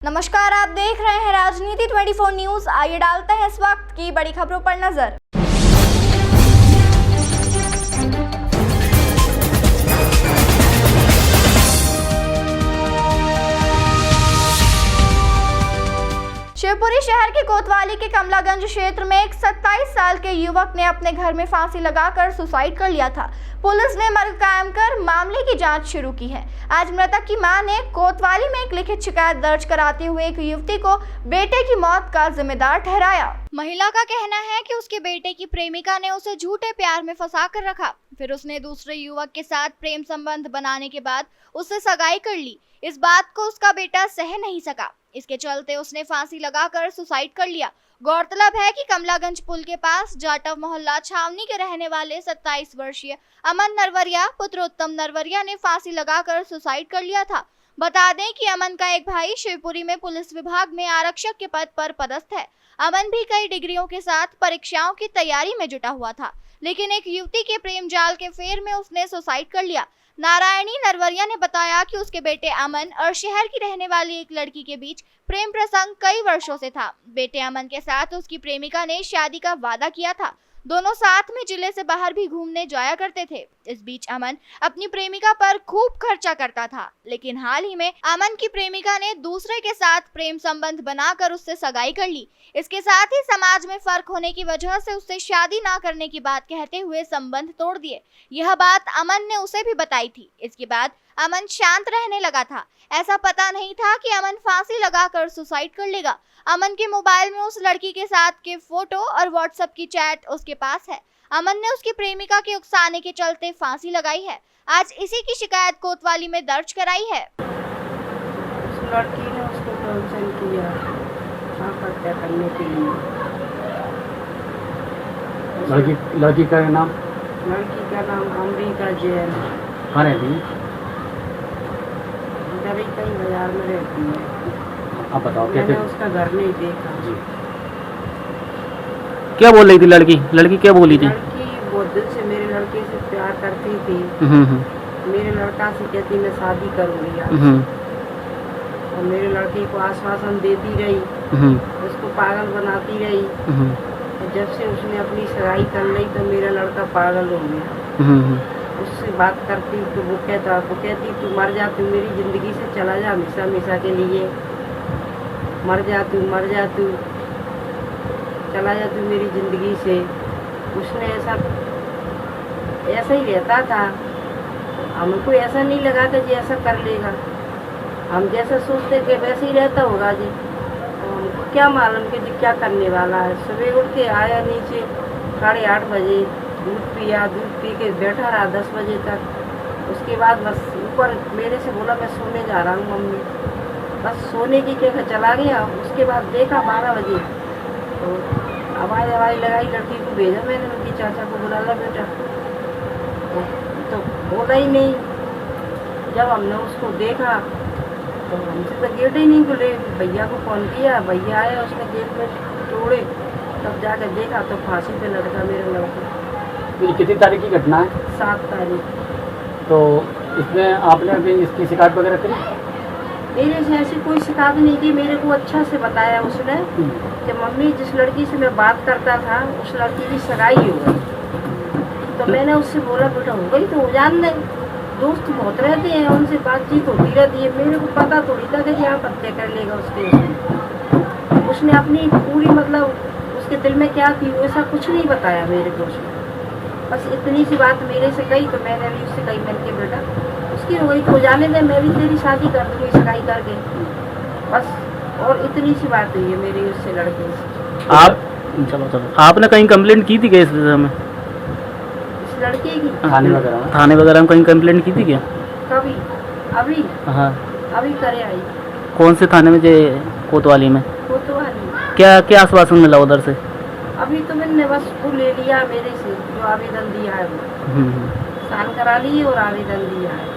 नमस्कार, आप देख रहे हैं राजनीति 24 न्यूज। आइए डालते हैं इस वक्त की बड़ी खबरों पर नजर। शिवपुरी शहर के कोतवाली के कमलागंज क्षेत्र में एक 27 साल के युवक ने अपने घर में फांसी लगाकर सुसाइड कर लिया था। पुलिस ने मर्ग कायम कर मामले की जांच शुरू की है। आज मृतक की मां ने कोतवाली में एक लिखित शिकायत दर्ज कराते हुए एक युवती को बेटे की मौत का जिम्मेदार ठहराया। महिला का कहना है कि उसके बेटे की प्रेमिका ने उसे झूठे प्यार में फंसा कर रखा, फिर उसने दूसरे युवक के साथ प्रेम संबंध बनाने के बाद उससे सगाई कर ली। इस बात को उसका बेटा सह नहीं सका, इसके चलते उसने फांसी लगाकर सुसाइड कर लिया। गौरतलब है कि कमलागंज पुल के पास जाटव मोहल्ला छावनी के रहने वाले 27 वर्षीय अमन नरवरिया पुत्र उत्तम नरवरिया ने फांसी लगाकर सुसाइड कर लिया था। बता दें कि अमन का एक भाई शिवपुरी में पुलिस विभाग में आरक्षक के पद पर पदस्थ है। अमन भी कई डिग्रियों के साथ परीक्षाओं की तैयारी में जुटा हुआ था, लेकिन एक युवती के प्रेम जाल के फेर में उसने सुसाइड कर लिया। नारायणी नरवरिया ने बताया कि उसके बेटे अमन और शहर की रहने वाली एक लड़की के बीच प्रेम प्रसंग कई वर्षों से था। बेटे अमन के साथ उसकी प्रेमिका ने शादी का वादा किया था। दोनों साथ में जिले से बाहर भी घूमने जाया करते थे। इस बीच अमन अपनी प्रेमिका पर खूब खर्चा करता था, लेकिन हाल ही में अमन की प्रेमिका ने दूसरे के साथ प्रेम संबंध बनाकर उससे सगाई कर ली। इसके साथ ही समाज में फर्क होने की वजह से उससे शादी ना करने की बात कहते हुए संबंध तोड़ दिए। यह बात अमन ने उसे भी बताई थी। इसके बाद अमन शांत रहने लगा था। ऐसा पता नहीं था कि अमन फांसी लगाकर सुसाइड कर लेगा। अमन के मोबाइल में उस लड़की के साथ के फोटो और व्हाट्सएप की चैट उसके पास है। अमन ने उसकी प्रेमिका के उकसाने के चलते फांसी लगाई है। आज इसी की शिकायत कोतवाली में दर्ज कराई है। उस लड़की ने उसको टॉर्चर किया आत्महत्या करने के लिए। लड़की का नाम अमरीका जैन। कहाँ रहती है? इधर ही कहीं बाजार में रहती है। आप बताओ मैंने कैसे? उसका घर नहीं देखा जी। क्या बोल रही थी लड़की क्या बोली थी? लड़की बहुत दिल से मेरे लड़के से प्यार करती थी। मेरे लड़का से कहती मैं शादी करूंगी आज। और मेरे लड़के को आश्वासन देती रही, उसको पागल बनाती रही। और जब से उसने अपनी सगाई कर ली तो मेरा लड़का पागल हो गया। उससे बात करती तो वो कहती तू मर जा, तू मेरी जिंदगी से चला जा हमेशा हमेशा के लिए। मर जा तू चला जा तू मेरी जिंदगी से। उसने ऐसा ही रहता था। हमको ऐसा नहीं लगा था जी ऐसा कर लेगा। हम जैसा सोचते थे वैसे ही रहता होगा जी। हमको क्या मालूम कि जी क्या करने वाला है। सुबह उठ के आया नीचे 8:30 बजे, दूध पी के बैठा रहा 10 बजे तक। उसके बाद बस ऊपर मेरे से बोला मैं सोने जा रहा हूँ मम्मी। बस सोने की क्या चला गया। उसके बाद देखा 12 बजे तो आवाज़ लगाई, लड़की को भेजा मैंने, उनकी चाचा को बुला ला बेटा। तो बोला ही नहीं। जब हमने उसको देखा तो हमसे तो गेट ही नहीं खुले। भैया को फोन किया, भैया आया, उसने गेट में तोड़े, तब जाकर देखा तो फांसी पे लटका मेरा लड़का। कितनी तारीख की घटना है? 7 तारीख। तो इसमें आपने अभी इसकी शिकायत वगैरह करी? मेरे से ऐसी कोई शिकायत नहीं की। मेरे को अच्छा से बताया उसने कि मम्मी जिस लड़की से मैं बात करता था उस लड़की की सगाई हो गई। तो मैंने उससे बोला बेटा हो गई तो हो जान दे, दोस्त बहुत रहते हैं, उनसे बातचीत होती रहती है। मेरे को पता थोड़ी था कि यहाँ हत्या कर लेगा उसके। उसने अपनी पूरी उसके दिल में क्या थी वैसा कुछ नहीं बताया मेरे को उसने। बस इतनी सी बात मेरे से कही तो मैंने भी उससे कही मैंने कि बेटा उसकी हो गई तो हो जाने दे, मैं भी तेरी शादी कर दूँगी सगाई करके। बस और इतनी सी बात हुई है मेरी उससे लड़के से। आप चलो आपने कहीं कंप्लेंट की थी क्या इस विषय में? इस लड़के की थाने वगैरह में कहीं कंप्लेंट की थी क्या? कभी अभी हाँ। अभी करे आई। कौन से थाने में? कोतवाली में। कोतवाली। क्या आश्वासन मिला उधर से? अभी तो मैंने बस वो ले लिया मेरे से जो आवेदन दिया है वो साइन करा ली और आवेदन दिया है।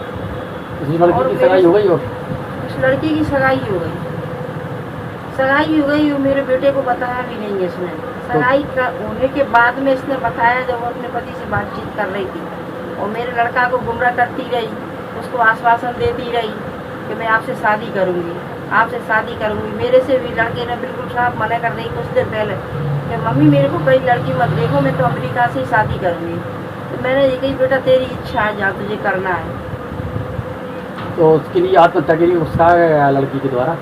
लड़की की सगाई हो गई? उस लड़की की सगाई हो गई और मेरे बेटे को बताया भी नहीं है इसने। सगाई होने के बाद में इसने बताया जब वो अपने पति से बातचीत कर रही थी और मेरे लड़का को गुमराह करती रही, उसको आश्वासन देती रही कि मैं आपसे शादी करूंगी। आपसे शादी करूंगी। मेरे से भी लड़के ने बिल्कुल साफ मना कर दी कुछ दिन पहले कि मम्मी मेरे को कोई लड़की मत देखो, मैं तो अमेरिका से ही शादी करूंगी। तो मैंने ये कही बेटा तेरी इच्छा है, जा तुझे करना है। तो उसके लिए आत्महत्या के लिए उकसाया गया लड़की के द्वारा?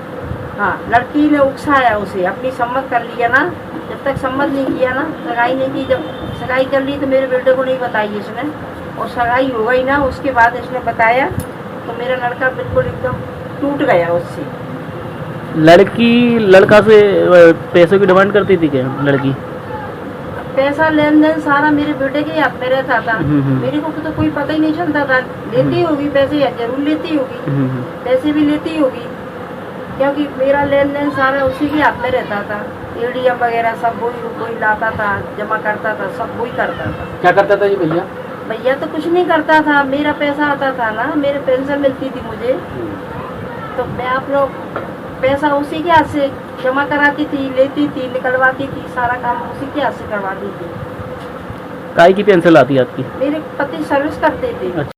हाँ, लड़की ने उकसाया उसे, अपनी सम्मत कर लिया ना। जब तक सम्मत नहीं किया ना, सगाई नहीं की, जब सगाई कर ली तो मेरे बेटे को नहीं बताई इसने, और सगाई हो गई ना उसके बाद इसने बताया तो मेरा लड़का बिल्कुल एकदम टूट गया उससे। लड़की लड़का से पैसों की डिमांड करती थी क्या लड़की? पैसा लेन देन सारा मेरे बेटे के हाथ में रहता था। मेरे को तो कोई पता ही नहीं चलता था। लेती होगी पैसे, या जरूर लेती होगी, पैसे भी लेती होगी, क्योंकि मेरा लेन देन सारा उसी के हाथ में रहता था। एडीएम वगैरह सब वही लाता था, जमा करता था, सब वही करता था। क्या करता था ये भैया? भैया तो कुछ नहीं करता था, मेरा पैसा आता था ना, मेरे पेंशन मिलती थी मुझे, तो मैं आप लोग पैसा उसी के हाथ से जमा कराती थी, लेती थी, निकलवाती थी, सारा काम उसी के हाथ से करवाती थी। काय की पेंशन आती है आपकी? मेरे पति सर्विस करते थे।